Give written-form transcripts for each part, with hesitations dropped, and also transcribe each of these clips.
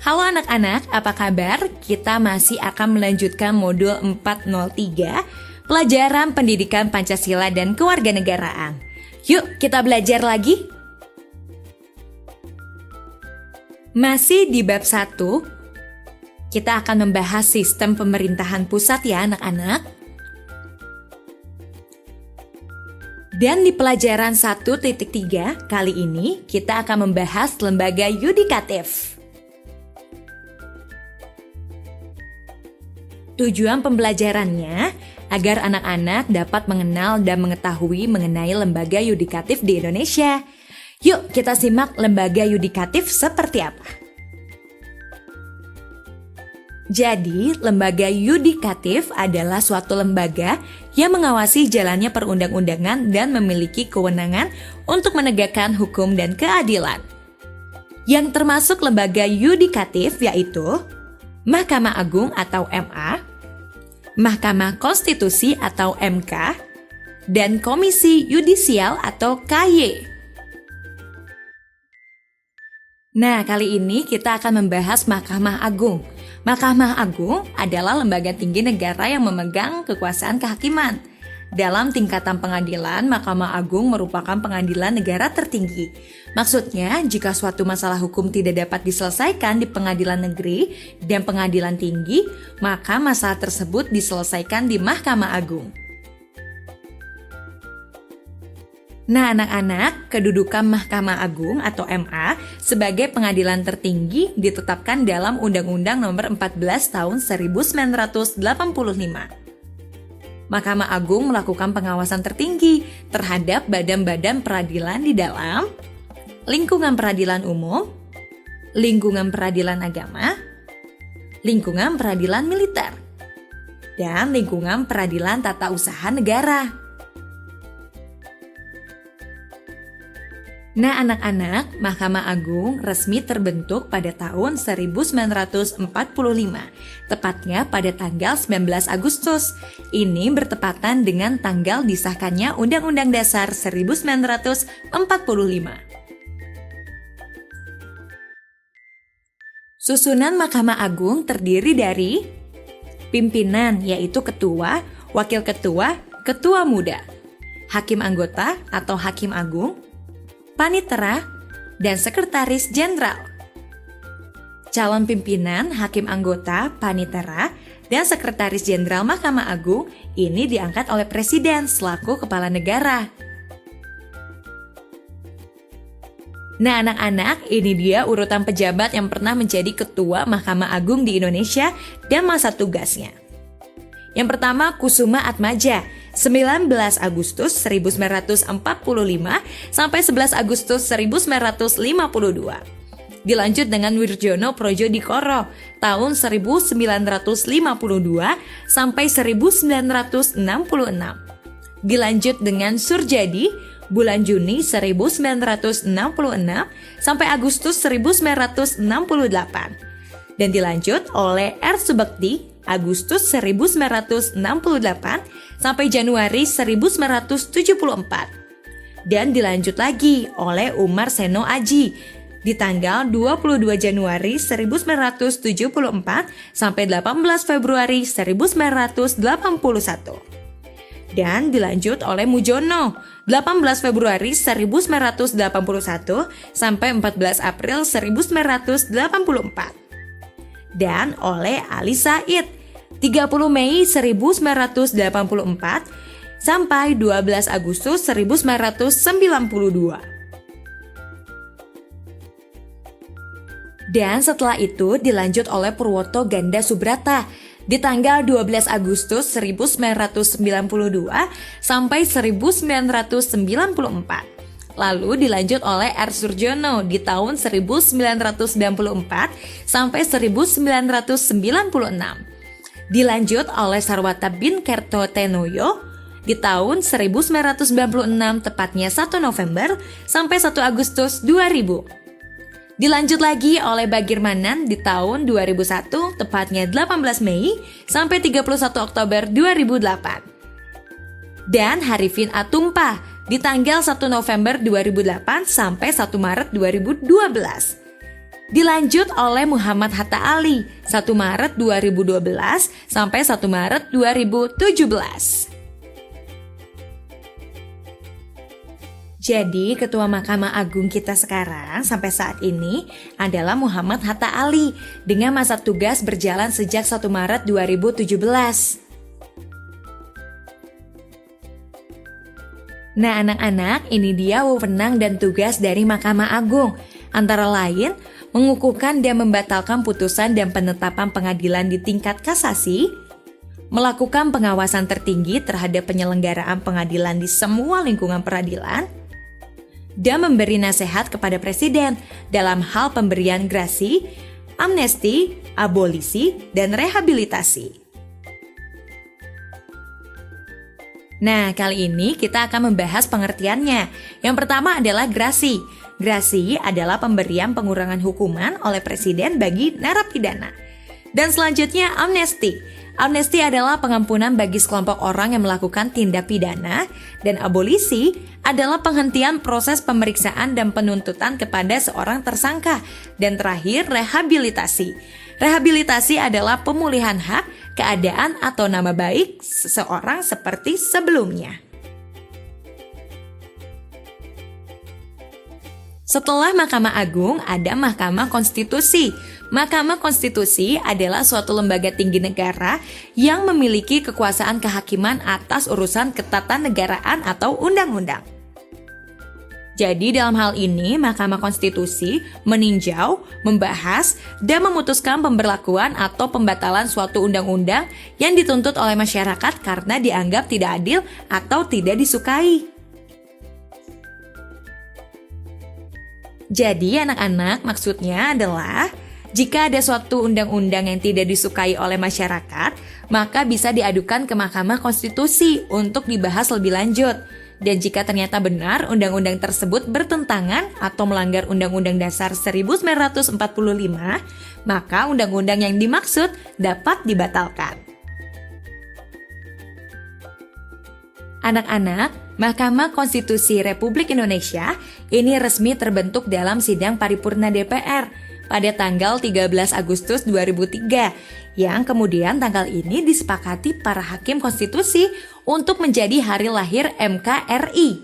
Halo anak-anak, apa kabar? Kita masih akan melanjutkan modul 403, pelajaran pendidikan Pancasila dan kewarganegaraan. Yuk kita belajar lagi. Masih di bab 1, kita akan membahas sistem pemerintahan pusat ya anak-anak. Dan di pelajaran 1.3 kali ini kita akan membahas lembaga yudikatif. Tujuan pembelajarannya agar anak-anak dapat mengenal dan mengetahui mengenai lembaga yudikatif di Indonesia. Yuk kita simak lembaga yudikatif seperti apa. Jadi, lembaga yudikatif adalah suatu lembaga yang mengawasi jalannya perundang-undangan dan memiliki kewenangan untuk menegakkan hukum dan keadilan. Yang termasuk lembaga yudikatif yaitu Mahkamah Agung atau MA, Mahkamah Konstitusi atau MK, dan Komisi Yudisial atau KY. Nah, kali ini kita akan membahas Mahkamah Agung. Mahkamah Agung adalah lembaga tinggi negara yang memegang kekuasaan kehakiman. Dalam tingkatan pengadilan, Mahkamah Agung merupakan pengadilan negara tertinggi. Maksudnya, jika suatu masalah hukum tidak dapat diselesaikan di pengadilan negeri dan pengadilan tinggi, maka masalah tersebut diselesaikan di Mahkamah Agung. Nah, anak-anak, kedudukan Mahkamah Agung atau MA sebagai pengadilan tertinggi ditetapkan dalam Undang-Undang Nomor 14 Tahun 1985. Mahkamah Agung melakukan pengawasan tertinggi terhadap badan-badan peradilan di dalam lingkungan peradilan umum, lingkungan peradilan agama, lingkungan peradilan militer, dan lingkungan peradilan tata usaha negara. Nah anak-anak, Mahkamah Agung resmi terbentuk pada tahun 1945, tepatnya pada tanggal 19 Agustus. Ini bertepatan dengan tanggal disahkannya Undang-Undang Dasar 1945. Susunan Mahkamah Agung terdiri dari pimpinan yaitu ketua, wakil ketua, ketua muda, hakim anggota atau hakim agung, panitera, dan sekretaris jenderal. Calon pimpinan, hakim anggota, panitera, dan sekretaris jenderal Mahkamah Agung ini diangkat oleh Presiden selaku kepala negara. Nah anak-anak, ini dia urutan pejabat yang pernah menjadi ketua Mahkamah Agung di Indonesia dan masa tugasnya. Yang pertama, Kusuma Atmaja, 19 Agustus 1945 sampai 11 Agustus 1952. Dilanjut dengan Wirjono Prodjodikoro, tahun 1952 sampai 1966. Dilanjut dengan Surjadi, bulan Juni 1966 sampai Agustus 1968. Dan dilanjut oleh R. Subekti, Agustus 1968 sampai Januari 1974. Dan dilanjut lagi oleh Umar Seno Aji di tanggal 22 Januari 1974 sampai 18 Februari 1981. Dan dilanjut oleh Mujono 18 Februari 1981 sampai 14 April 1984. Dan oleh Ali Said 30 Mei 1984 sampai 12 Agustus 1992. Dan setelah itu dilanjut oleh Purwoto Ganda Subrata di tanggal 12 Agustus 1992 sampai 1994. Lalu dilanjut oleh R. Surjono di tahun 1994 sampai 1996. Dilanjut oleh Sarwata bin Kertotenoyo di tahun 1996 tepatnya 1 November sampai 1 Agustus 2000. Dilanjut lagi oleh Bagirmanan di tahun 2001 tepatnya 18 Mei sampai 31 Oktober 2008. Dan Harifin Atumpa di tanggal 1 November 2008 sampai 1 Maret 2012. Dilanjut oleh Muhammad Hatta Ali 1 Maret 2012 sampai 1 Maret 2017. Jadi Ketua Mahkamah Agung kita sekarang sampai saat ini adalah Muhammad Hatta Ali dengan masa tugas berjalan sejak 1 Maret 2017. Nah anak-anak, ini dia wewenang dan tugas dari Mahkamah Agung. Antara lain, mengukuhkan dan membatalkan putusan dan penetapan pengadilan di tingkat kasasi, melakukan pengawasan tertinggi terhadap penyelenggaraan pengadilan di semua lingkungan peradilan, dan memberi nasihat kepada Presiden dalam hal pemberian grasi, amnesti, abolisi, dan rehabilitasi. Nah, kali ini kita akan membahas pengertiannya. Yang pertama adalah grasi. Grasi adalah pemberian pengurangan hukuman oleh Presiden bagi narapidana. Dan selanjutnya amnesti. Amnesti adalah pengampunan bagi sekelompok orang yang melakukan tindak pidana. Dan abolisi adalah penghentian proses pemeriksaan dan penuntutan kepada seorang tersangka. Dan terakhir, rehabilitasi. Rehabilitasi adalah pemulihan hak, keadaan atau nama baik seseorang seperti sebelumnya. Setelah Mahkamah Agung, ada Mahkamah Konstitusi. Mahkamah Konstitusi adalah suatu lembaga tinggi negara yang memiliki kekuasaan kehakiman atas urusan ketatanegaraan atau undang-undang. Jadi dalam hal ini, Mahkamah Konstitusi meninjau, membahas, dan memutuskan pemberlakuan atau pembatalan suatu undang-undang yang dituntut oleh masyarakat karena dianggap tidak adil atau tidak disukai. Jadi anak-anak, maksudnya adalah jika ada suatu undang-undang yang tidak disukai oleh masyarakat, maka bisa diadukan ke Mahkamah Konstitusi untuk dibahas lebih lanjut. Dan jika ternyata benar undang-undang tersebut bertentangan atau melanggar Undang-Undang Dasar 1945, maka undang-undang yang dimaksud dapat dibatalkan. Anak-anak, Mahkamah Konstitusi Republik Indonesia ini resmi terbentuk dalam sidang paripurna DPR pada tanggal 13 Agustus 2003, yang kemudian tanggal ini disepakati para hakim konstitusi untuk menjadi hari lahir MKRI.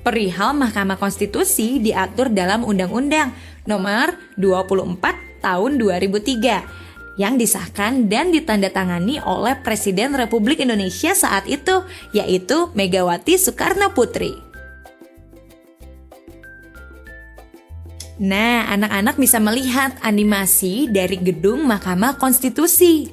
Perihal Mahkamah Konstitusi diatur dalam Undang-Undang Nomor 24 Tahun 2003 yang disahkan dan ditandatangani oleh Presiden Republik Indonesia saat itu, yaitu Megawati Soekarno Putri. Nah, anak-anak bisa melihat animasi dari gedung Mahkamah Konstitusi.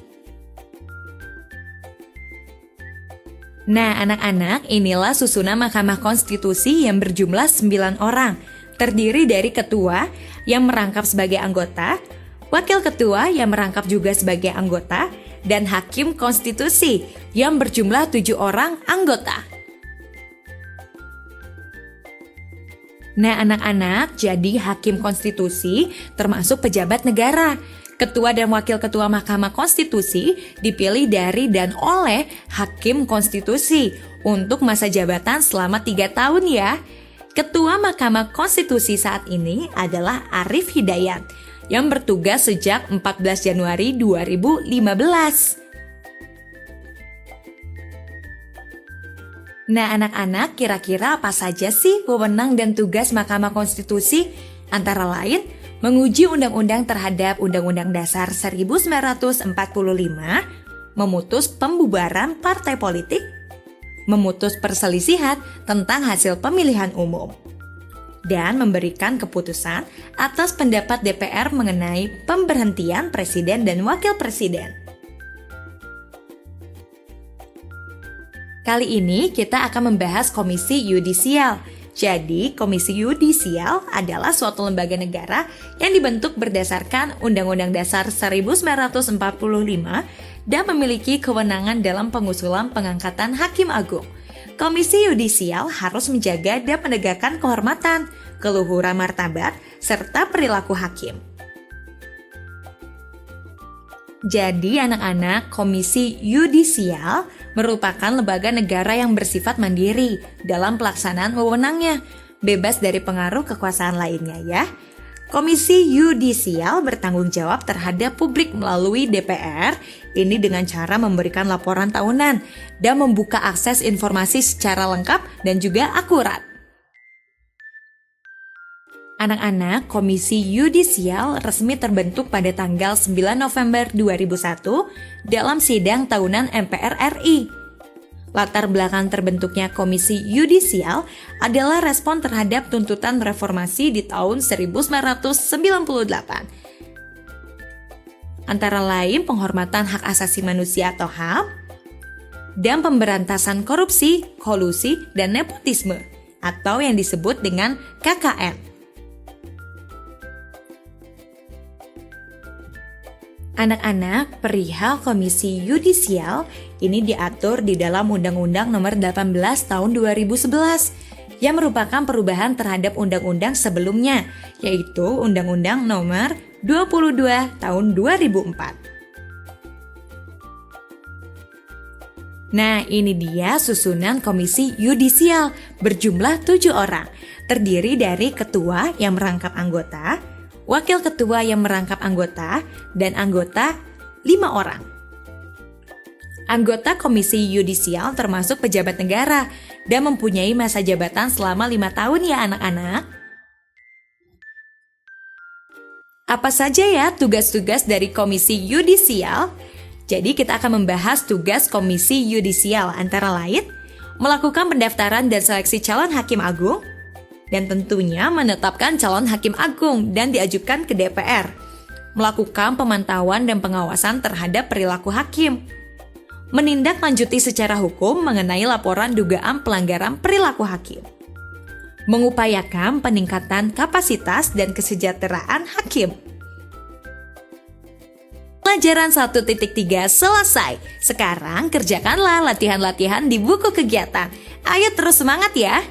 Nah, anak-anak, inilah susunan Mahkamah Konstitusi yang berjumlah 9 orang. Terdiri dari ketua yang merangkap sebagai anggota, wakil ketua yang merangkap juga sebagai anggota, dan hakim konstitusi yang berjumlah 7 orang anggota. Nah anak-anak, jadi hakim konstitusi termasuk pejabat negara. Ketua dan wakil ketua Mahkamah Konstitusi dipilih dari dan oleh hakim konstitusi untuk masa jabatan selama 3 tahun ya. Ketua Mahkamah Konstitusi saat ini adalah Arief Hidayat yang bertugas sejak 14 Januari 2015. Nah anak-anak, kira-kira apa saja sih wewenang dan tugas Mahkamah Konstitusi? Antara lain, menguji undang-undang terhadap Undang-Undang Dasar 1945, memutus pembubaran partai politik, memutus perselisihan tentang hasil pemilihan umum, dan memberikan keputusan atas pendapat DPR mengenai pemberhentian presiden dan wakil presiden. Kali ini kita akan membahas Komisi Yudisial. Jadi, Komisi Yudisial adalah suatu lembaga negara yang dibentuk berdasarkan Undang-Undang Dasar 1945 dan memiliki kewenangan dalam pengusulan pengangkatan Hakim Agung. Komisi Yudisial harus menjaga dan menegakkan kehormatan, keluhuran martabat, serta perilaku hakim. Jadi anak-anak, Komisi Yudisial merupakan lembaga negara yang bersifat mandiri dalam pelaksanaan wewenangnya, bebas dari pengaruh kekuasaan lainnya ya. Komisi Yudisial bertanggung jawab terhadap publik melalui DPR, ini dengan cara memberikan laporan tahunan dan membuka akses informasi secara lengkap dan juga akurat. Anak-anak, Komisi Yudisial resmi terbentuk pada tanggal 9 November 2001 dalam sidang tahunan MPR RI. Latar belakang terbentuknya Komisi Yudisial adalah respon terhadap tuntutan reformasi di tahun 1998. Antara lain penghormatan hak asasi manusia atau HAM, dan pemberantasan korupsi, kolusi, dan nepotisme, atau yang disebut dengan KKN. Anak-anak, perihal Komisi Yudisial ini diatur di dalam Undang-Undang Nomor 18 Tahun 2011 yang merupakan perubahan terhadap undang-undang sebelumnya, yaitu Undang-Undang Nomor 22 Tahun 2004. Nah, ini dia susunan Komisi Yudisial berjumlah 7 orang, terdiri dari ketua yang merangkap anggota, wakil ketua yang merangkap anggota, dan anggota 5 orang. Anggota Komisi Yudisial termasuk pejabat negara dan mempunyai masa jabatan selama 5 tahun ya anak-anak. Apa saja ya tugas-tugas dari Komisi Yudisial? Jadi kita akan membahas tugas Komisi Yudisial antara lain melakukan pendaftaran dan seleksi calon hakim agung, dan tentunya menetapkan calon hakim agung dan diajukan ke DPR, melakukan pemantauan dan pengawasan terhadap perilaku hakim, menindaklanjuti secara hukum mengenai laporan dugaan pelanggaran perilaku hakim, mengupayakan peningkatan kapasitas dan kesejahteraan hakim. Pelajaran 1.3 selesai. Sekarang kerjakanlah latihan-latihan di buku kegiatan. Ayo terus semangat ya!